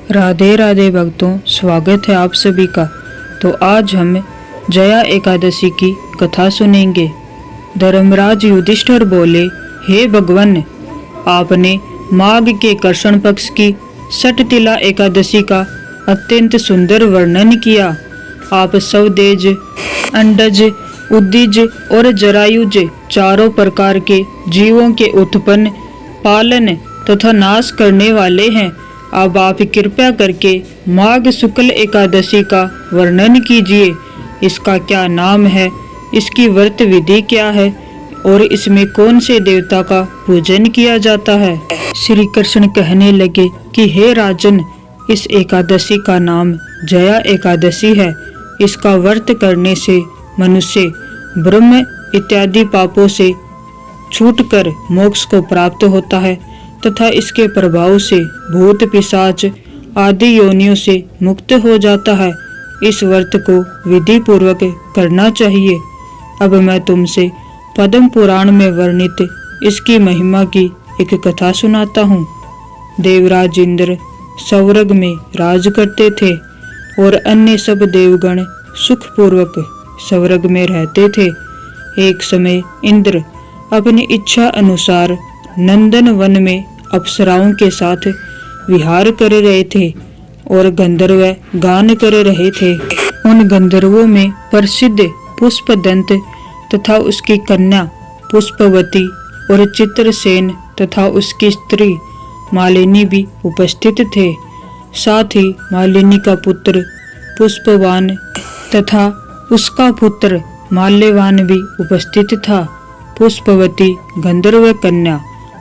राधे राधे भक्तों, स्वागत है आप सभी का। तो आज हम जया एकादशी की कथा सुनेंगे। धर्मराज युधिष्ठिर बोले, हे भगवान, आपने माघ के कृष्ण पक्ष की सटतिला एकादशी का अत्यंत सुंदर वर्णन किया। आप स्वदेज, अंडज, उद्दिज और जरायुज चारों प्रकार के जीवों के उत्पन्न, पालन तथा नाश करने वाले हैं। अब आप कृपया करके माघ शुक्ल एकादशी का वर्णन कीजिए। इसका क्या नाम है, इसकी व्रत विधि क्या है और इसमें कौन से देवता का पूजन किया जाता है। श्री कृष्ण कहने लगे कि हे राजन, इस एकादशी का नाम जया एकादशी है। इसका व्रत करने से मनुष्य ब्रह्म इत्यादि पापों से छूटकर मोक्ष को प्राप्त होता है तथा इसके प्रभाव से भूत पिशाच आदि योनियों से मुक्त हो जाता है। इस व्रत को विधि पूर्वक करना चाहिए। अब मैं तुमसे पद्म पुराण में वर्णित इसकी महिमा की एक कथा सुनाता हूँ। देवराज इंद्र स्वर्ग में राज करते थे और अन्य सब देवगण सुखपूर्वक स्वर्ग में रहते थे। एक समय इंद्र अपनी इच्छा अनुसार नंदन वन में अप्सराओं के साथ विहार कर रहे थे और गंधर्व गान कर रहे थे। उन गंधर्वों में प्रसिद्ध पुष्पदंत तथा उसकी कन्या पुष्पवती और चित्रसेन तथा उसकी स्त्री मालिनी भी उपस्थित थे। साथ ही मालिनी का पुत्र पुष्पवान तथा उसका पुत्र माल्यवान भी उपस्थित था। पुष्पवती गंधर्व कन्या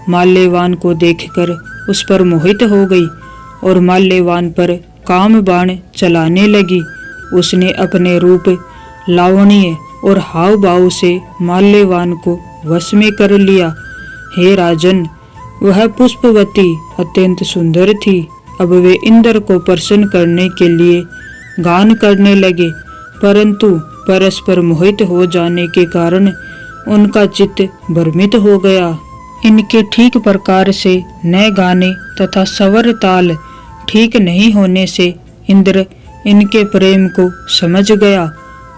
माल्यवान को देखकर उस पर मोहित हो गई और माल्यवान पर काम बाण चलाने लगी। उसने अपने रूप, लावण्य और हाव भाव से माल्यवान को वश में कर लिया। हे राजन, वह पुष्पवती अत्यंत सुंदर थी। अब वे इंद्र को प्रसन्न करने के लिए गान करने लगे, परंतु परस्पर मोहित हो जाने के कारण उनका चित्त भ्रमित हो गया। इनके ठीक प्रकार से न गाने तथा स्वर ताल ठीक नहीं होने से इंद्र इनके प्रेम को समझ गया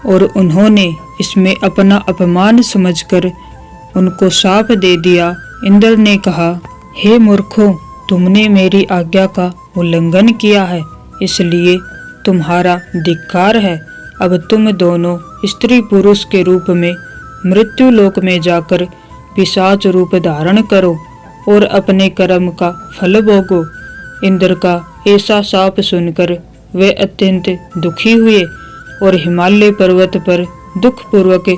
और उन्होंने इसमें अपना अपमान समझकर उनको शाप दे दिया। इंद्र ने कहा, हे मूर्खों, तुमने मेरी आज्ञा का उल्लंघन किया है, इसलिए तुम्हारा धिक्कार है। अब तुम दोनों स्त्री पुरुष के रूप में मृत्यु लोक में जाकर पिशाच रूप धारण करो और अपने कर्म का फल भोगो। इंद्र का ऐसा शाप सुनकर वे अत्यंत दुखी हुए और हिमालय पर्वत पर दुख पूर्वक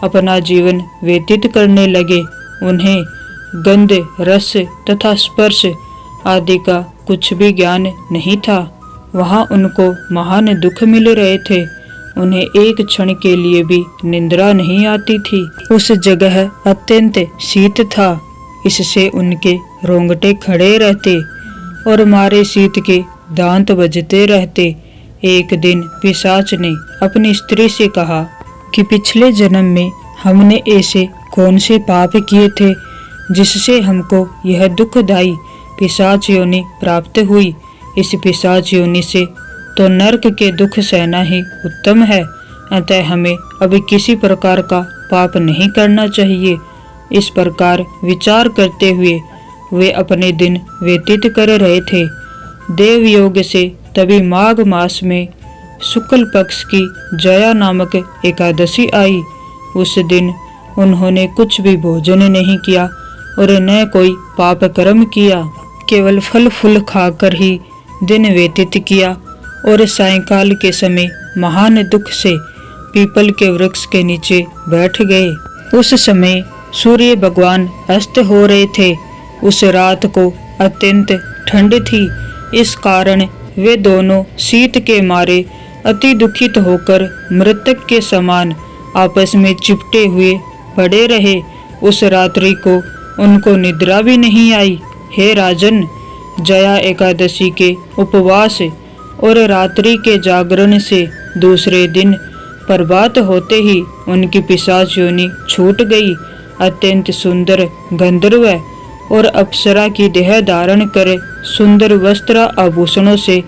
अपना जीवन व्यतीत करने लगे। उन्हें गंध, रस तथा स्पर्श आदि का कुछ भी ज्ञान नहीं था। वहाँ उनको महान दुख मिल रहे थे। उन्हें एक क्षण के लिए भी निंद्रा नहीं आती थी। उस जगह अत्यंत शीत था, इससे उनके रोंगटे खड़े रहते और मारे शीत के दांत बजते रहते। एक दिन पिशाच ने अपनी स्त्री से कहा कि पिछले जन्म में हमने ऐसे कौन से पाप किए थे जिससे हमको यह दुखदायी पिशाच योनि प्राप्त हुई। इस पिशाच योनि से तो नरक के दुख सहना ही उत्तम है, अतः हमें अभी किसी प्रकार का पाप नहीं करना चाहिए। इस प्रकार विचार करते हुए वे अपने दिन व्यतीत कर रहे थे। देवयोग से तभी माघ मास में शुक्ल पक्ष की जया नामक एकादशी आई। उस दिन उन्होंने कुछ भी भोजन नहीं किया और न कोई पाप कर्म किया, केवल फल फूल खाकर ही दिन व्यतीत किया और सायंकाल के समय महान दुख से पीपल के वृक्ष के नीचे बैठ गए। उस समय सूर्य भगवान अस्त हो रहे थे। उस रात को अत्यंत ठंड थी, इस कारण वे दोनों शीत के मारे अति दुखित होकर मृतक के समान आपस में चिपटे हुए पड़े रहे। उस रात्रि को उनको निद्रा भी नहीं आई। हे राजन, जया एकादशी के उपवास और रात्रि के जागरण से दूसरे दिन प्रभात होते ही उनकी पिशाच योनि छूट गई। अत्यंत सुंदर गंधर्व और अप्सरा की देह धारण कर सुंदर वस्त्र आभूषणों से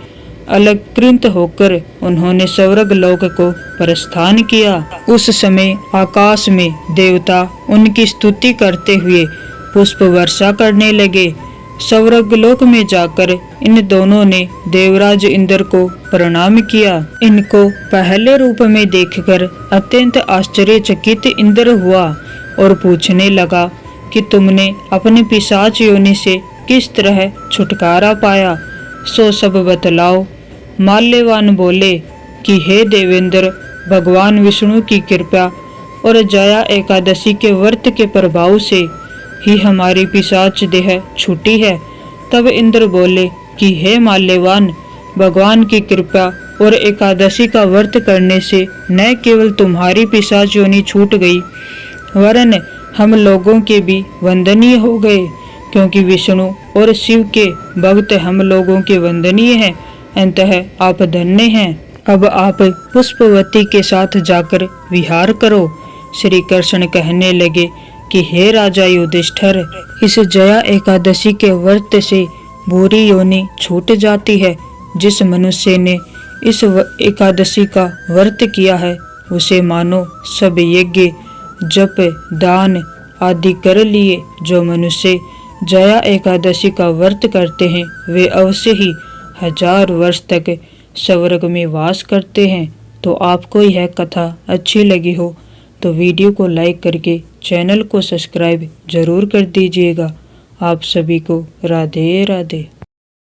अलंकृत होकर उन्होंने स्वर्ग लोक को प्रस्थान किया। उस समय आकाश में देवता उनकी स्तुति करते हुए पुष्प वर्षा करने लगे। स्वर्ग लोक में जाकर इन दोनों ने देवराज इंद्र को प्रणाम किया। इनको पहले रूप में देखकर अत्यंत आश्चर्यचकित इंद्र हुआ और पूछने लगा कि तुमने अपने पिशाच योनि से किस तरह छुटकारा पाया, सो सब बतलाओ। माल्यवान बोले कि हे देवेंद्र, भगवान विष्णु की कृपा और जया एकादशी के व्रत के प्रभाव से ही हमारी पिशाच देह छूटी है। तब इंद्र बोले कि हे माल्यवान, भगवान की कृपा और एकादशी का व्रत करने से न केवल तुम्हारी पिशाच योनि छूट गई, वरन हम लोगों के भी वंदनीय हो गए, क्योंकि विष्णु और शिव के भक्त हम लोगों के वंदनीय हैं। अंतः आप धन्य हैं। अब आप पुष्पवती के साथ जाकर विहार करो। श्री कृष्ण कहने लगे कि हे राजा युधिष्ठिर, इस जया एकादशी के व्रत से बुरी योनि छूट जाती है। जिस मनुष्य ने इस एकादशी का व्रत किया है उसे मानो सब यज्ञ, जप, दान आदि कर लिए। जो मनुष्य जया एकादशी का व्रत करते हैं वे अवश्य ही 1000 वर्ष तक स्वर्ग में वास करते हैं। तो आपको यह कथा अच्छी लगी हो तो वीडियो को लाइक करके चैनल को सब्सक्राइब जरूर कर दीजिएगा। आप सभी को राधे राधे।